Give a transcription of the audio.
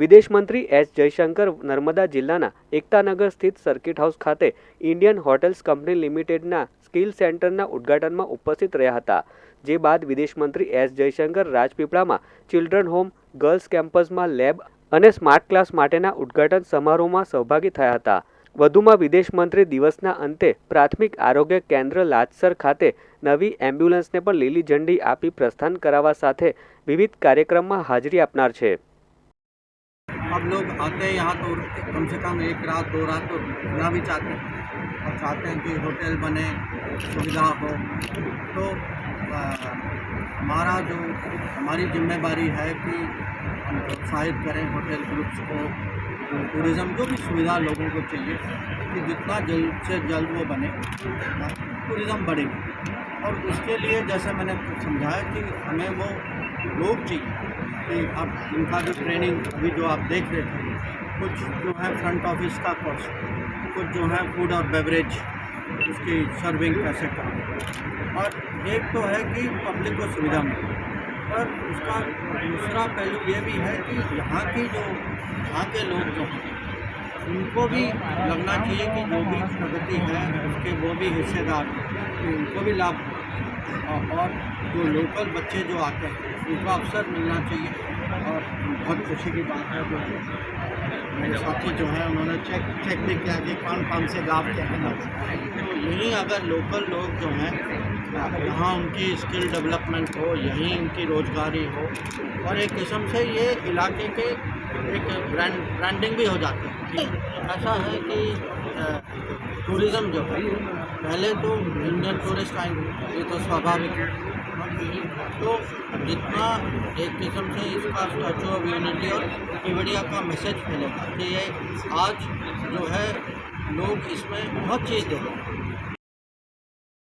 વિદેશ મંત્રી એસ જયશંકર નર્મદા જિલ્લાના એકતાનગર સ્થિત સર્કિટ હાઉસ ખાતે ઇન્ડિયન હોટેલ્સ કંપની લિમિટેડના સ્કિલ સેન્ટરના ઉદ્ઘાટનમાં ઉપસ્થિત રહ્યા હતા। જે બાદ વિદેશ મંત્રી એસ જયશંકર રાજપીપળામાં ચિલ્ડ્રન હોમ, ગર્લ્સ કેમ્પસમાં લેબ અને સ્માર્ટ ક્લાસ માટેના ઉદ્ઘાટન સમારોહમાં સહભાગી થયા હતા। વધુમાં વિદેશ મંત્રી દિવસના અંતે પ્રાથમિક આરોગ્ય કેન્દ્ર લાજસર ખાતે નવી એમ્બ્યુલન્સને પણ લીલી ઝંડી આપી પ્રસ્થાન કરાવવા સાથે વિવિધ કાર્યક્રમમાં હાજરી આપનાર છે। अब लोग आते हैं यहाँ तो कम से कम एक रात दो रात तो रुकना भी चाहते हैं और चाहते हैं कि होटल बने, सुविधा हो। तो हमारी जिम्मेदारी है कि हम प्रोत्साहित करें होटल ग्रुप्स को, टूरिज़्म जो भी सुविधा लोगों को चाहिए कि जितना जल्द से जल्द वो बने, टूरिज़्म बढ़ेगी। और उसके लिए जैसे मैंने समझाया कि हमें वो लोग चाहिए कि अब इनका जो ट्रेनिंग अभी जो आप देख रहे थे, कुछ जो है फ्रंट ऑफिस का कोर्स, कुछ जो है फूड और बेवरेज उसकी सर्विंग कैसे करना, और एक तो है कि पब्लिक को सुविधा मिले। और उसका दूसरा पहलू ये भी है कि यहाँ के लोग जो हैं उनको भी लगना चाहिए कि जो भी प्रगति है उसके वो भी हिस्सेदार हैं, कि उनको भी लाभ हो। और जो लोकल बच्चे जो आते हैं उनको अवसर मिलना चाहिए। और बहुत खुशी की बात है जो मेरे साथी जो है उन्होंने चेक भी किया कि कौन से गाँव के हैं। तो यहीं अगर लोकल लोग जो हैं यहाँ उनकी स्किल डेवलपमेंट हो, यहीं उनकी रोजगारी हो, और एक किस्म से ये इलाके के एक ब्रांडिंग भी हो जाती है। ऐसा है कि टूरिज़्म जो है पहले तो इंडियन टूरिस्ट आएंगे, ये तो स्वाभाविक है। तो जितना एक किस्म से इसका स्टैचू ऑफ यूनिटी और केवड़िया का मैसेज फैलेगा कि ये आज जो है लोग इसमें बहुत चीज़ देखें।